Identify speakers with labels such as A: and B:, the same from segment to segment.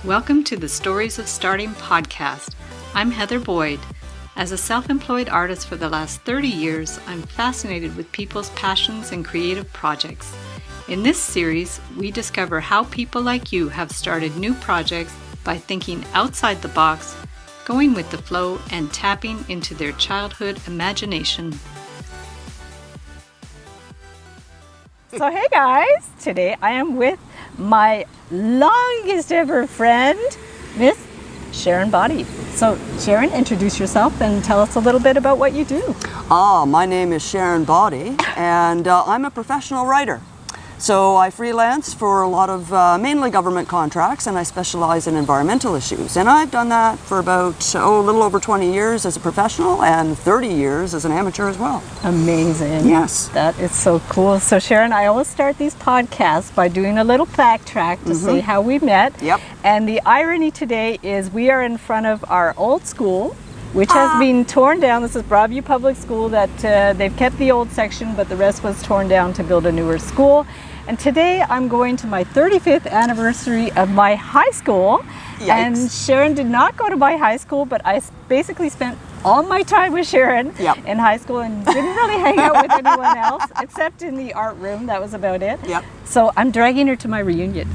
A: Welcome to the Stories of Starting podcast. I'm Heather Boyd. As a self-employed artist for the last 30 years, I'm fascinated with people's passions and creative projects. In this series, we discover how people like you have started new projects by thinking outside the box, going with the flow, and tapping into their childhood imagination.
B: So hey guys, today I am with my longest ever friend, Miss Sharon Boddy. So Sharon, introduce yourself and tell us a little bit about what you do.
C: My name is Sharon Boddy, and I'm a professional writer. So I freelance for a lot of mainly government contracts, and I specialize in environmental issues. And I've done that for about a little over 20 years as a professional and 30 years as an amateur as well.
B: Amazing.
C: Yes.
B: That is so cool. So Sharon, I always start these podcasts by doing a little backtrack to say how we met.
C: Yep.
B: And the irony today is we are in front of our old school, which has been torn down. This is Broadview Public School that they've kept the old section, but the rest was torn down to build a newer school. And today I'm going to my 35th anniversary of my high school.
C: Yikes.
B: And Sharon did not go to my high school, but I basically spent all my time with Sharon in high school and didn't really hang out with anyone else except in the art room. That was about it.
C: Yep.
B: So I'm dragging her to my reunion.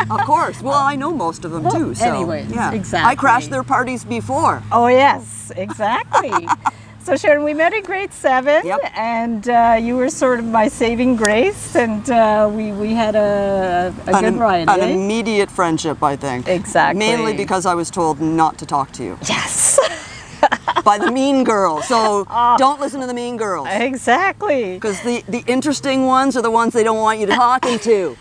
C: Of course. Well, I know most of them too. So,
B: anyways,
C: yeah.
B: exactly.
C: I crashed their parties before.
B: Oh yes, exactly. So Sharon, we met in grade 7, and you were sort of my saving grace, and we had a good ride.
C: An immediate friendship, I think.
B: Exactly.
C: Mainly because I was told not to talk to you.
B: Yes.
C: By the mean girls. So don't listen to the mean girls.
B: Exactly.
C: Because the interesting ones are the ones they don't want you talking to.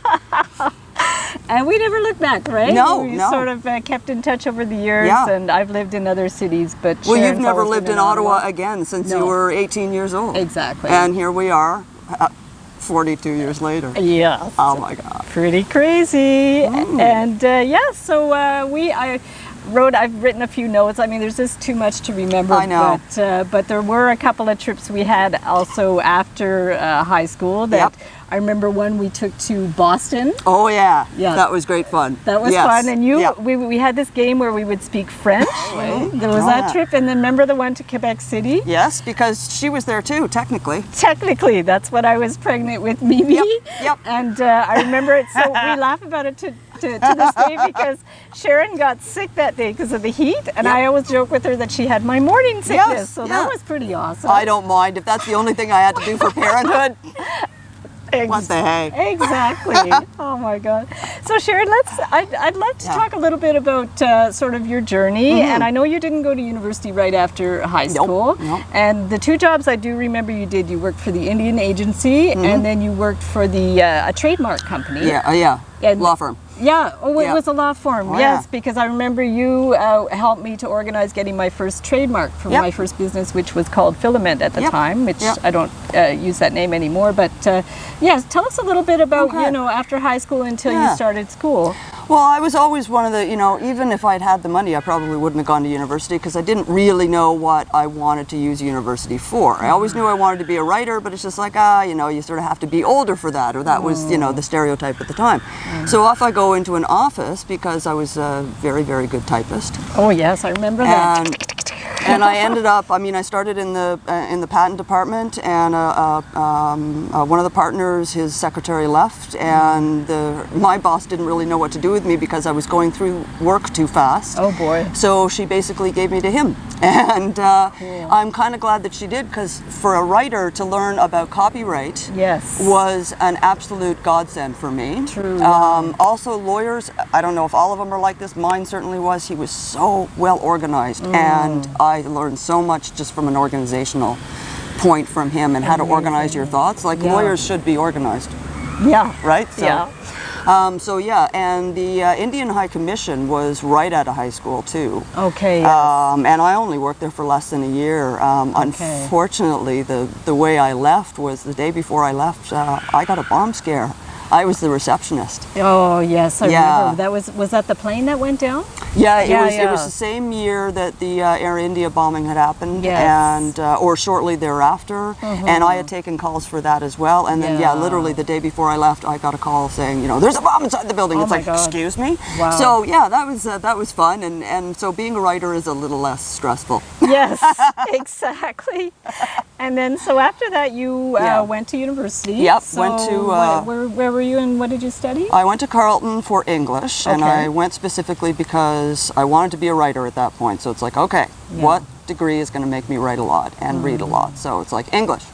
B: And we never looked back, right?
C: No,
B: we
C: no.
B: sort of kept in touch over the years, and I've lived in other cities, but
C: well,
B: Sharon's
C: you've never
B: always
C: lived in Ottawa again since you were 18 years old.
B: Exactly.
C: And here we are, 42 years later.
B: Yeah.
C: Oh my God.
B: Pretty crazy. And so I've written a few notes. I mean, there's just too much to remember.
C: I know.
B: But there were a couple of trips we had also after high school that I remember one we took to Boston.
C: Oh yeah. That was great fun.
B: That was fun. And we had this game where we would speak French. There was that trip. And then remember the one to Quebec City?
C: Yes, because she was there too, technically.
B: Technically, that's when I was pregnant with Mimi.
C: Yep.
B: And I remember it, so we laugh about it to this day because Sharon got sick that day because of the heat, and I always joke with her that she had my morning sickness, so that was pretty awesome.
C: I don't mind if that's the only thing I had to do for parenthood. What the heck?
B: Exactly. Oh my God. So Sharon, I'd love to talk a little bit about sort of your journey. And I know you didn't go to university right after high school.
C: Nope.
B: And the two jobs I do remember you did, you worked for the Indian Agency and then you worked for the a trademark company. And
C: law firm.
B: Yeah, it was a law firm, because I remember you helped me to organize getting my first trademark for my first business, which was called Filament at the time, which I don't use that name anymore. But tell us a little bit about, after high school until you started school.
C: Well, I was always one of the, even if I'd had the money, I probably wouldn't have gone to university because I didn't really know what I wanted to use university for. I always knew I wanted to be a writer, but it's just like, you sort of have to be older for that, or that was, the stereotype at the time. So off I go into an office because I was a very, very good typist.
B: Oh yes, I remember that.
C: And I ended up, I started in the patent department, and one of the partners, his secretary left, and my boss didn't really know what to do with me because I was going through work too fast.
B: Oh boy.
C: So she basically gave me to him. And I'm kind of glad that she did, because for a writer to learn about copyright was an absolute godsend for me.
B: True.
C: Also lawyers, I don't know if all of them are like this, mine certainly was. He was so well organized, and I learned so much just from an organizational point from him, and how to organize your thoughts. Like lawyers should be organized.
B: Yeah.
C: Right? So, and the Indian High Commission was right out of high school too.
B: Okay.
C: And I only worked there for less than a year. Unfortunately, the way I left was the day before I left, I got a bomb scare. I was the receptionist.
B: Oh yes, I remember. That was that the plane that went down?
C: Yeah, it
B: Yeah,
C: was the same year that the Air India bombing had happened,
B: Yes.
C: and or shortly thereafter, and I had taken calls for that as well. And then, literally the day before I left, I got a call saying, you know, there's a bomb inside the building.
B: Oh
C: It's
B: my
C: like,
B: God.
C: excuse me.
B: Wow.
C: So yeah, that was fun, and so being a writer is a little less stressful.
B: Yes, exactly. And then, so after that, you went to university.
C: Yep,
B: So
C: went to,
B: where were you, and what did you study?
C: I went to Carleton for English, and
B: Okay.
C: I went specifically because I wanted to be a writer at that point. So it's like, okay, what degree is going to make me write a lot and read a lot? So it's like English.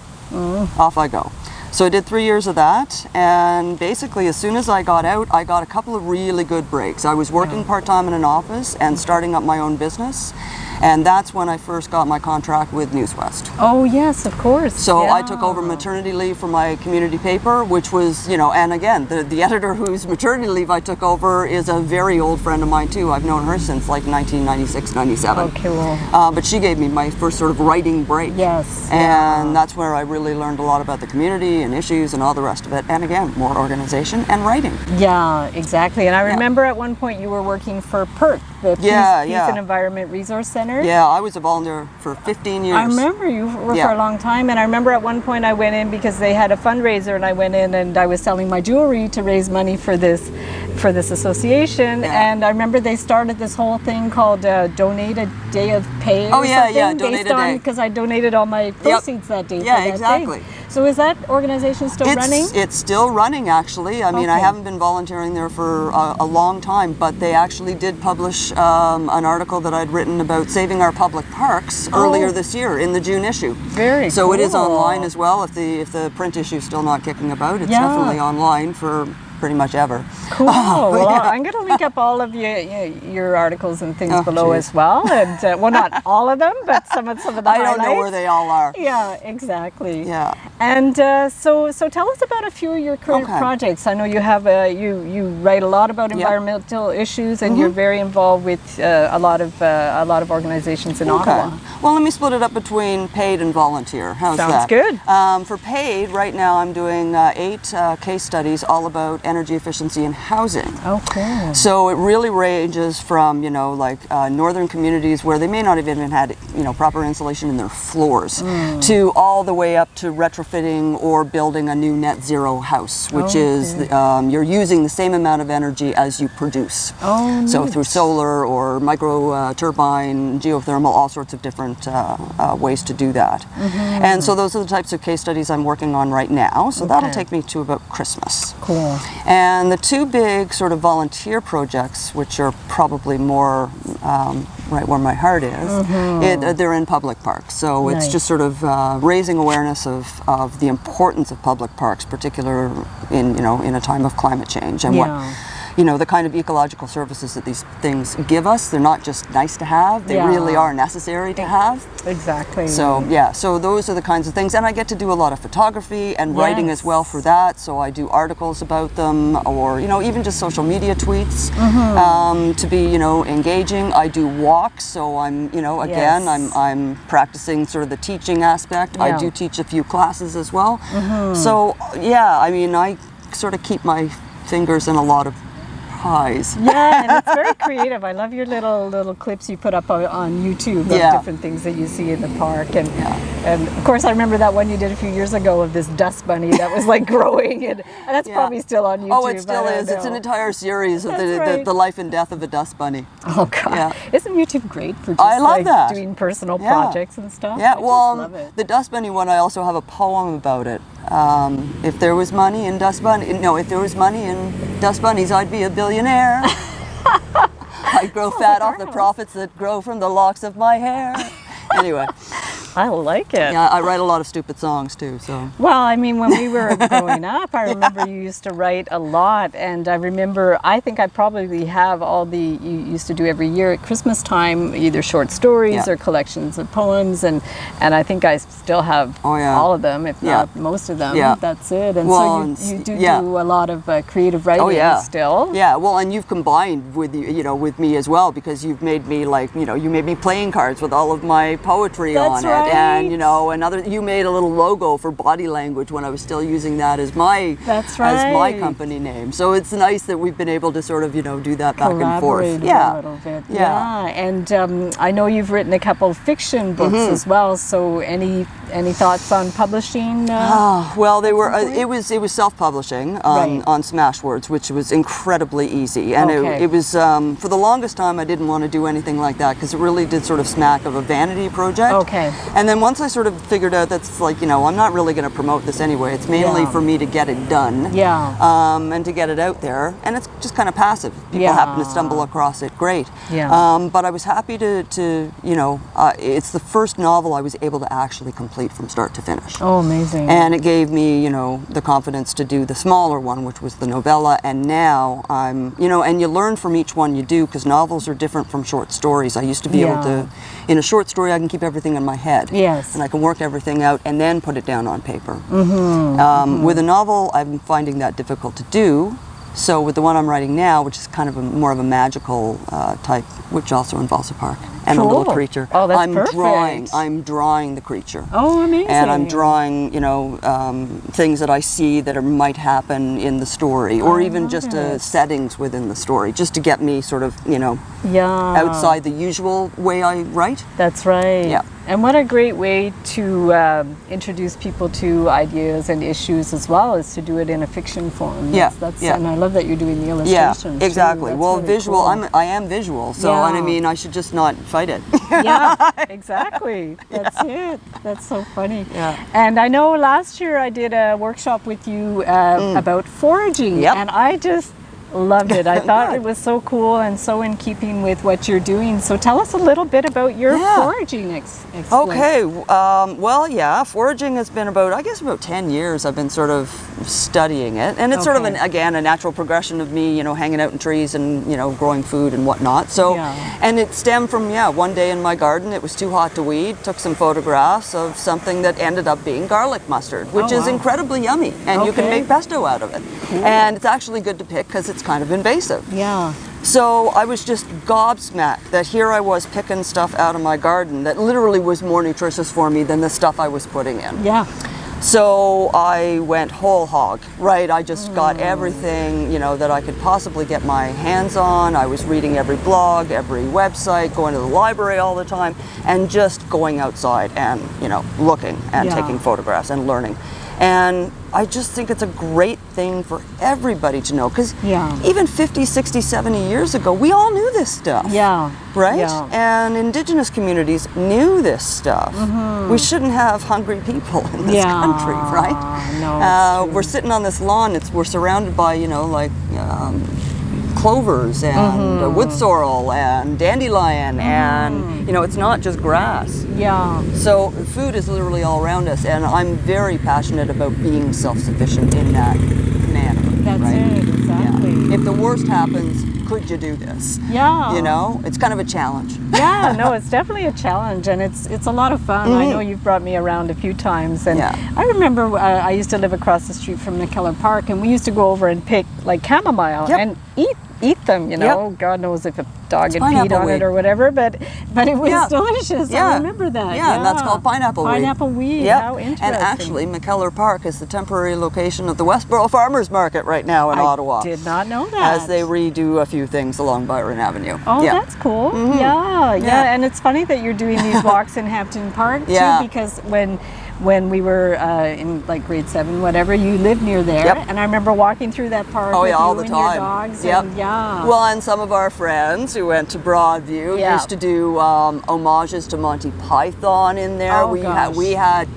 C: Off I go. So I did 3 years of that, and basically as soon as I got out, I got a couple of really good breaks. I was working part-time in an office and starting up my own business, and that's when I first got my contract with Newswest.
B: Oh yes, of course.
C: So I took over maternity leave for my community paper, which was, you know, and again, the editor whose maternity leave I took over is a very old friend of mine too. I've known her since like 1996, 97.
B: Okay, well.
C: But she gave me my first sort of writing break.
B: Yes.
C: And that's where I really learned a lot about the community and issues and all the rest of it. And again, more organization and writing.
B: Yeah, exactly. And I remember at one point you were working for PERT, the Peace and Environment Resource Center.
C: Yeah, I was a volunteer for 15 years.
B: I remember you were for a long time, and I remember at one point I went in because they had a fundraiser, and I went in and I was selling my jewelry to raise money for this association. And I remember they started this whole thing called Donate a Day of Pay.
C: Oh yeah, yeah, Donate a Day.
B: Because I donated all my proceeds that day.
C: Yeah,
B: for that
C: exactly.
B: Day. So is that organization still running?
C: It's still running, actually. I mean, I haven't been volunteering there for a long time, but they actually did publish an article that I'd written about saving our public parks earlier this year in the June issue.
B: Very
C: So
B: cool.
C: it is online as well. If the print issue is still not kicking about, it's definitely online for pretty much ever.
B: Cool. Well, I'm going to link up all of your articles and things below as well. And well, not all of them, but some of the
C: I
B: highlights.
C: don't know where they all are.
B: Yeah, exactly.
C: Yeah.
B: And so tell us about a few of your current projects. I know you have you write a lot about environmental issues, and you're very involved with a lot of organizations in Ottawa.
C: Well, let me split it up between paid and volunteer. How's
B: Sounds
C: that?
B: good.
C: For paid, right now I'm doing 8 case studies all about energy efficiency in housing.
B: Oh, cool.
C: So it really ranges from, you know, like northern communities where they may not have even had, you know, proper insulation in their floors, to all the way up to retrofitting or building a new net zero house, which is you're using the same amount of energy as you produce.
B: Oh,
C: so through solar or micro turbine, geothermal, all sorts of different ways to do that. And so those are the types of case studies I'm working on right now. So that'll take me to about Christmas.
B: Cool.
C: And the 2 big sort of volunteer projects, which are probably more right where my heart is, they're in public parks. So it's just sort of raising awareness of the importance of public parks, particularly in a time of climate change, and what, you know, the kind of ecological services that these things give us. They're not just nice to have, they really are necessary to have.
B: Exactly.
C: So so those are the kinds of things, and I get to do a lot of photography and writing as well for that. So I do articles about them, or, you know, even just social media tweets to be, you know, engaging. I do walks, so I'm, you know, again, I'm practicing sort of the teaching aspect. I do teach a few classes as well. So I mean, I sort of keep my fingers in a lot of pies.
B: Yeah, and it's very creative. I love your little clips you put up on YouTube of different things that you see in the park. And of course, I remember that one you did a few years ago of this dust bunny that was like growing, and that's probably still on YouTube.
C: Oh, it still is. It's an entire series of the life and death of a dust bunny.
B: Oh God!
C: Yeah.
B: Isn't YouTube great for just doing personal projects and stuff?
C: Yeah,
B: I
C: well,
B: just love it.
C: the dust bunny one, I also have a poem about it. If there was money in dust bunnies, I'd be a billionaire. I'd grow fat off the profits that grow from the locks of my hair. Anyway.
B: I like it.
C: Yeah, I write a lot of stupid songs too, so.
B: Well, I mean, when we were growing up, I remember you used to write a lot, and I remember, I think I probably have you used to do every year at Christmas time, either short stories or collections of poems, and I think I still have all of them, if not most of them. That's it. And so you do a lot of creative writing still.
C: Yeah, well, and you've combined with with me as well, because you've made me you made me playing cards with all of my poetry on it. it, and you know, you made a little logo for Body Language when I was still using that as my company name. So it's nice that we've been able to sort of, you know, do that back and forth.
B: Yeah, a little bit. Yeah, and I know you've written a couple fiction books as well. So any thoughts on publishing?
C: Well, they were. It was self-publishing on Smashwords, which was incredibly easy, and it was for the longest time I didn't want to do anything like that because it really did sort of smack of a vanity project.
B: Okay.
C: And then once I sort of figured out that's like, you know, I'm not really going to promote this anyway. It's mainly for me to get it done.
B: Yeah.
C: And to get it out there, and it's just kind of passive. People happen to stumble across it. Great.
B: Yeah.
C: But I was happy to you know, it's the first novel I was able to actually complete from start to finish.
B: Oh, amazing.
C: And it gave me, you know, the confidence to do the smaller one, which was the novella. And now I'm, you know, and you learn from each one you do, because novels are different from short stories. I used to be able to, in a short story, I can keep everything in my head.
B: Yes.
C: And I can work everything out and then put it down on paper. With a novel, I'm finding that difficult to do. So with the one I'm writing now, which is kind of more of a magical type, which also involves a park and a little creature.
B: Oh, that's perfect.
C: I'm drawing the creature.
B: Oh, amazing.
C: And I'm drawing, you know, things that I see that might happen in the story, or even just settings within the story, just to get me sort of, you know, outside the usual way I write.
B: That's right.
C: Yeah.
B: And what a great way to introduce people to ideas and issues as well, is to do it in a fiction form. And I love that you're doing the illustrations.
C: Yeah, exactly. Well,
B: really
C: visual,
B: cool.
C: I am visual, so and I mean, I should just not fight it.
B: Yeah, exactly. That's it. That's so funny. Yeah. And I know last year I did a workshop with you about foraging, and I just loved it. I thought it was so cool and so in keeping with what you're doing. So tell us a little bit about your foraging experience.
C: Okay. Well, foraging has been about 10 years I've been sort of studying it. And it's sort of, a natural progression of me, you know, hanging out in trees and, you know, growing food and whatnot. So, and it stemmed from, one day in my garden, it was too hot to weed, took some photographs of something that ended up being garlic mustard, which is incredibly yummy. And you can make pesto out of it. Cool. And it's actually good to pick because it's kind of invasive.
B: Yeah.
C: So I was just gobsmacked that here I was picking stuff out of my garden that literally was more nutritious for me than the stuff I was putting in.
B: Yeah.
C: So I went whole hog, right? I just got everything, you know, that I could possibly get my hands on. I was reading every blog, every website, going to the library all the time, and just going outside and, you know, looking and taking photographs and learning. And I just think it's a great thing for everybody to know, because even 50, 60, 70 years ago, we all knew this stuff. Yeah. Right? Yeah. And indigenous communities knew this stuff. We shouldn't have hungry people in this country, right?
B: No,
C: we're sitting on this lawn, we're surrounded by, you know, like clovers and wood sorrel and dandelion, and you know, it's not just grass.
B: Yeah.
C: So food is literally all around us, and I'm very passionate about being self-sufficient in that manner.
B: That's it, exactly.
C: Yeah. If the worst happens, could you do this?
B: Yeah.
C: You know, it's kind of a challenge.
B: Yeah, no, it's definitely a challenge, and it's a lot of fun. I know you've brought me around a few times, and I remember I used to live across the street from McKellar Park, and we used to go over and pick like chamomile and eat them, you know. God knows if a dog had peed on it or whatever, but it was delicious. I remember that.
C: Yeah, and that's called pineapple weed.
B: Pineapple weed, how interesting.
C: And actually, McKellar Park is the temporary location of the Westboro Farmers Market right now in Ottawa.
B: I did not know that.
C: As they redo a few things along Byron Avenue.
B: Oh, that's cool. Yeah, and it's funny that you're doing these walks in Hampton Park too, because when we were in like grade 7, whatever, you lived near there, and I remember walking through that park with
C: all
B: you
C: the
B: and
C: time.
B: your dogs. And,
C: well, and some of our friends who went to Broadview used to do homages to Monty Python in there. We had,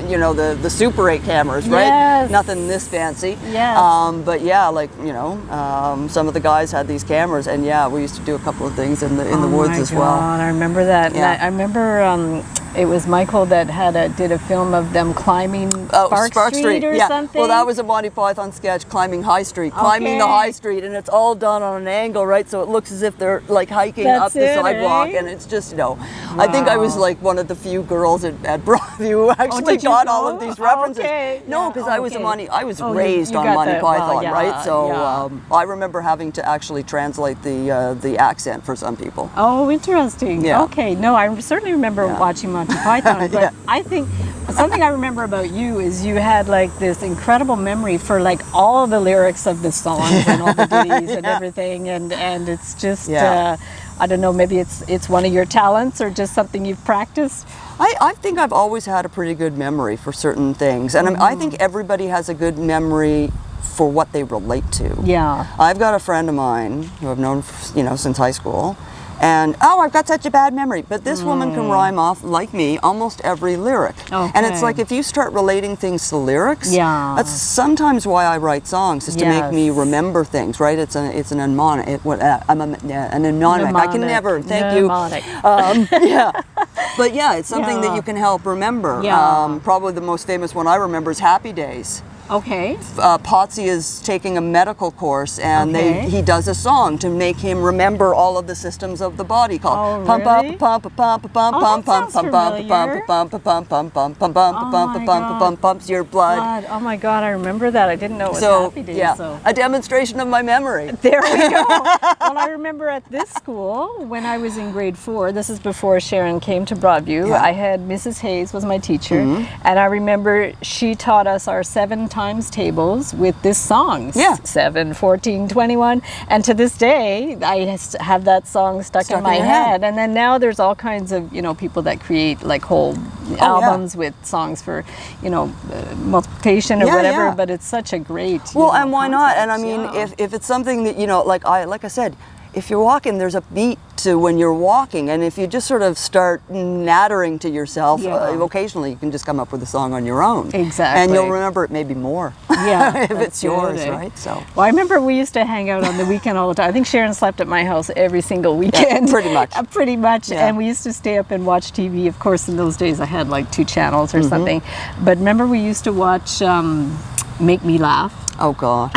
C: you know, the Super 8 cameras, right?
B: Yes.
C: Nothing this fancy.
B: Yes.
C: But like, you know, some of the guys had these cameras, and we used to do a couple of things in the woods as well.
B: I remember that. Yeah. I remember it was Michael that did a film of them climbing Spark Street or something.
C: Well, that was a Monty Python sketch, climbing High Street, climbing the High Street, and it's all done on an angle, right? So it looks as if they're like hiking up the sidewalk, and it's just, you know, I think I was like one of the few girls at Broadview who actually got all of these references. No, because I was raised on Monty Python, right? So I remember having to actually translate the accent for some people.
B: Oh, interesting.
C: Yeah.
B: Okay, no, I certainly remember watching Monty Monty Python. But I think something I remember about you is you had like this incredible memory for like all the lyrics of the songs and all the ditties and everything, and it's just I don't know, maybe it's one of your talents or just something you've practiced.
C: I think I've always had a pretty good memory for certain things, and I think everybody has a good memory for what they relate to.
B: Yeah.
C: I've got a friend of mine who I've known, since high school, and I've got such a bad memory, but this woman can rhyme off, like me, almost every lyric.
B: Okay.
C: And it's like if you start relating things to lyrics,
B: Yeah.
C: that's sometimes why I write songs, is to make me remember things, right? It's an mnemonic. I'm an mnemonic. I can never. Thank you. Yeah. But yeah, it's something that you can help remember.
B: Yeah.
C: Probably the most famous one I remember is Happy Days.
B: Okay.
C: Potsy is taking a medical course, and he does a song to make him remember all of the systems of the body called pump up, pump up, pump up, pump pump pump pump pump pump pump pump pump pump pump pump pump pump pumps your blood.
B: Oh my God, I remember that. I didn't know it was Happy Days.
C: Yeah, a demonstration of my memory.
B: There we go. Well, I remember at this school when I was in grade 4. This is before Sharon came to Broadview. I had Mrs. Hayes was my teacher, and I remember she taught us our 7 times tables with this song. 7, 14, 21, and to this day I have that song stuck in my head. And then now there's all kinds of people that create like whole albums with songs for multiplication or whatever. But it's such a great
C: and why not? And I mean, if it's something that like I said, if you're walking, there's a beat to when you're walking, and if you just sort of start nattering to yourself, occasionally you can just come up with a song on your own.
B: Exactly.
C: And you'll remember it maybe more.
B: Yeah.
C: if it's yours, right? So.
B: Well, I remember we used to hang out on the weekend all the time. I think Sharon slept at my house every single weekend.
C: Pretty much.
B: Pretty much. Yeah. And we used to stay up and watch TV. Of course, in those days I had like 2 channels or something. But remember we used to watch Make Me Laugh.
C: Oh, God.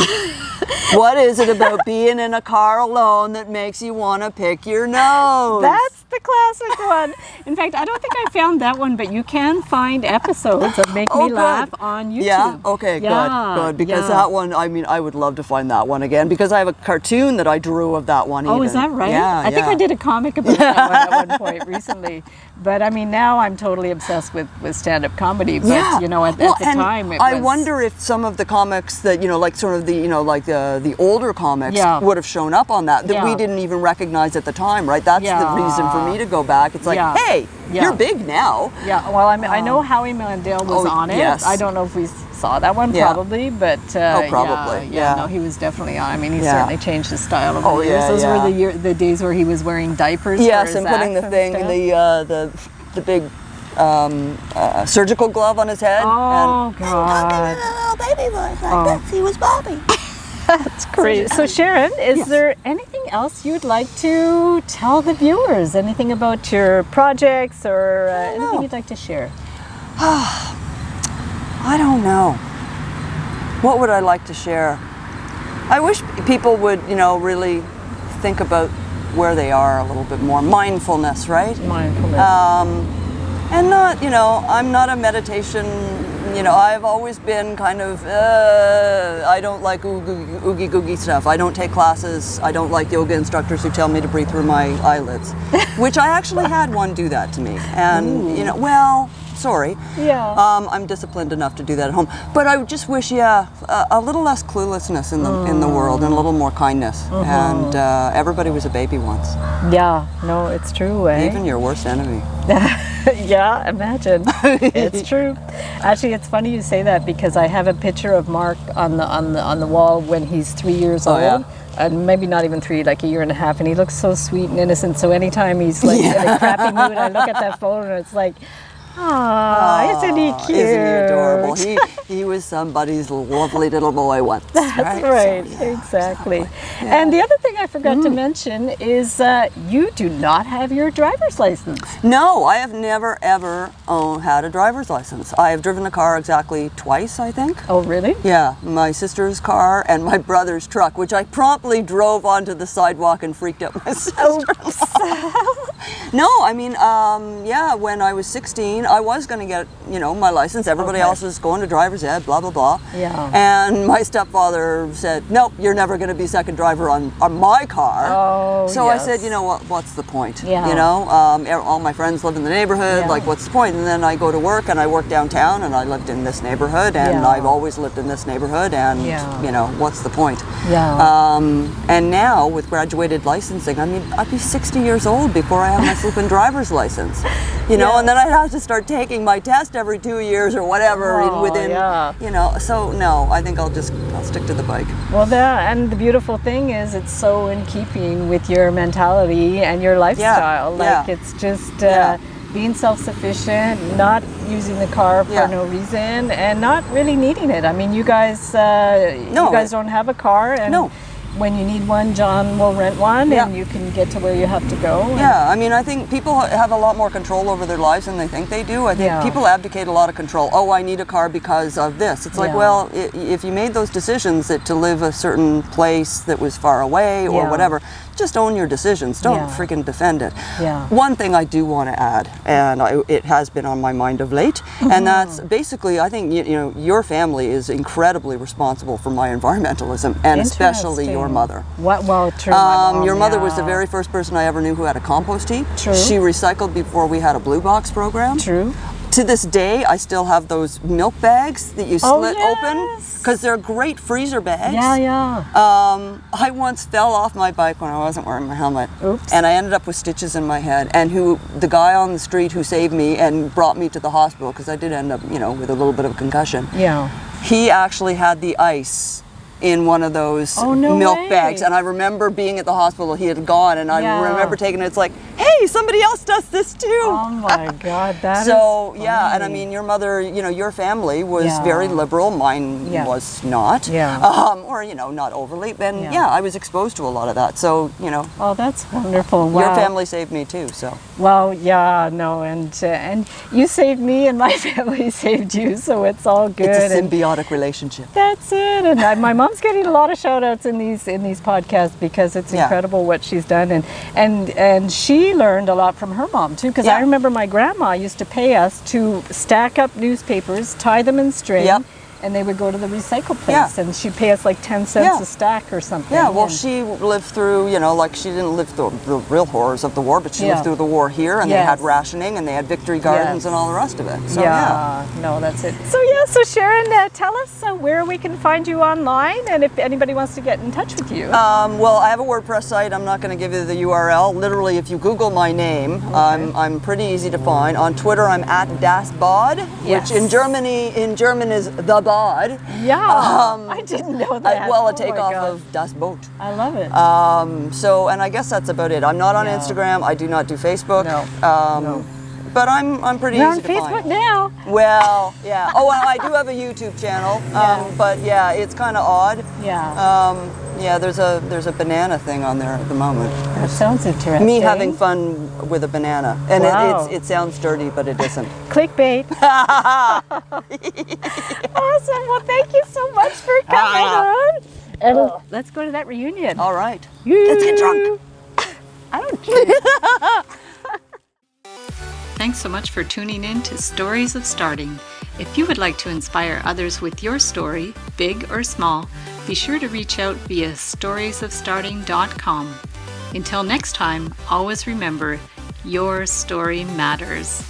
C: What is it about being in a car alone that makes you want to pick your nose?
B: That's the classic one. In fact, I don't think I found that one, but you can find episodes of Make Me Laugh on YouTube.
C: Yeah? Okay, good. Because that one, I mean, I would love to find that one again, because I have a cartoon that I drew of that one.
B: Oh, is that right?
C: Yeah,
B: I think I did a comic about that one at one point recently. But I mean, now I'm totally obsessed with stand-up comedy. But at the time, it was.
C: I wonder if some of the comics that like sort of the older comics would have shown up on that we didn't even recognize at the time, right? That's the reason for me to go back. It's like, hey, you're big now.
B: Yeah. Well, I know Howie Mandel was on it.
C: Yes.
B: I don't know if we saw that one, probably, but
C: probably.
B: No, he was definitely on. I mean, he certainly changed his style over the years. Those were the days where he was wearing diapers.
C: Yes, and putting the thing in the big surgical glove on his head.
B: Oh, God.
C: Little baby voice like this. He was Bobby.
B: That's great. So Sharon, is there anything else you'd like to tell the viewers? Anything about your projects or anything you'd like to share?
C: I don't know. What would I like to share? I wish people would, really think about where they are a little bit more. Mindfulness, right?
B: Mindfulness.
C: And not, I'm not a meditation, I've always been kind of, I don't like oogie googie stuff. I don't take classes. I don't like yoga instructors who tell me to breathe through my eyelids, which I actually had one do that to me. And, sorry.
B: Yeah.
C: I'm disciplined enough to do that at home. But I just wish, a little less cluelessness in the world and a little more kindness. And everybody was a baby once.
B: Yeah. No, it's true, eh?
C: Even your worst enemy.
B: Yeah, imagine. It's true. Actually, it's funny you say that because I have a picture of Mark on the wall when he's 3 years old. Yeah. And maybe not even 3, like a year and a half, and he looks so sweet and innocent. So anytime he's like in a crappy mood, I look at that photo and it's like, isn't he cute?
C: Isn't he adorable? He was somebody's lovely little boy once.
B: That's right. So, exactly. Yeah. And the other thing I forgot to mention is you do not have your driver's license.
C: No, I have never, ever had a driver's license. I have driven a car exactly twice, I think.
B: Oh, really?
C: Yeah, my sister's car and my brother's truck, which I promptly drove onto the sidewalk and freaked out my sister. No, I mean, when I was 16, I was going to get my license. Everybody else was going to driver's ed, blah, blah, blah.
B: Yeah.
C: And my stepfather said, nope, you're never going to be second driver on my car.
B: Oh,
C: so
B: yes.
C: I said, you know what, what's the point?
B: Yeah.
C: All my friends live in the neighborhood,
B: Yeah.
C: like what's the point? And then I go to work and I work downtown and I lived in this neighborhood and
B: Yeah.
C: I've always lived in this neighborhood and, what's the point?
B: Yeah.
C: And now with graduated licensing, I mean, I'd be 60 years old before I have my flipping driver's license, and then I'd have to start taking my test every 2 years or whatever so no, I think I'll stick to the bike.
B: Well, and the beautiful thing is it's so in keeping with your mentality and your lifestyle. It's just being self-sufficient, not using the car for no reason, and not really needing it. I mean, you guys don't have a car, and when you need one, John will rent one, and you can get to where you have to go.
C: I mean, I think people have a lot more control over their lives than they think they do. I think people abdicate a lot of control. Oh, I need a car because of this. It's like, well, if you made those decisions to live a certain place that was far away or whatever, just own your decisions. Don't freaking defend it. One thing I do want to add, and it has been on my mind of late, and that's basically, I think, your family is incredibly responsible for my environmentalism, and especially your mother.
B: Well, true. My mom,
C: your mother was the very first person I ever knew who had a compost heap.
B: True.
C: She recycled before we had a blue box program.
B: True.
C: To this day, I still have those milk bags that you slit open because they're great freezer bags. I once fell off my bike when I wasn't wearing my helmet.
B: Oops.
C: And I ended up with stitches in my head. And the guy on the street who saved me and brought me to the hospital, because I did end up, with a little bit of concussion.
B: Yeah.
C: He actually had the ice in one of those milk bags, and I remember being at the hospital. He had gone, and I remember taking it. It's like, hey, somebody else does this too.
B: Oh my God, that is
C: funny. And I mean, your mother, your family was very liberal. Mine was not. Or not overly. And I was exposed to a lot of that. So
B: Oh, that's wonderful. Wow.
C: Your family saved me too. So.
B: Well, and you saved me, and my family saved you. So it's all good.
C: It's a symbiotic relationship.
B: That's it. And my mom's getting a lot of shout outs in these podcasts because it's incredible what she's done, and she learned a lot from her mom too, because I remember my grandma used to pay us to stack up newspapers, tie them in string, and they would go to the recycle place, and she'd pay us like 10 cents a stack or something.
C: She lived through, she didn't live through the real horrors of the war, but she lived through the war here, and they had rationing, and they had victory gardens and all the rest of it. So
B: no, that's it. So Sharon, tell us where we can find you online, and if anybody wants to get in touch with you.
C: Well, I have a WordPress site. I'm not going to give you the URL. Literally, if you Google my name, I'm pretty easy to find. On Twitter, I'm at Das Bod, which in German is the bod.
B: I didn't know that.
C: A takeoff of Das Boot.
B: I love it.
C: And I guess that's about it. I'm not on Instagram. I do not do Facebook. No. But I'm pretty
B: You're
C: easy to find.
B: on Facebook now.
C: Well, yeah. Oh, and I do have a YouTube channel. But it's kind of odd. There's a banana thing on there at the moment.
B: That sounds interesting.
C: Me having fun with a banana, and it sounds dirty, but it isn't.
B: Clickbait. Awesome. Well, thank you so much for coming on. And let's go to that reunion.
C: All right. Let's get drunk.
B: I don't care.
A: Thanks so much for tuning in to Stories of Starting. If you would like to inspire others with your story, big or small, be sure to reach out via storiesofstarting.com. Until next time, always remember, your story matters.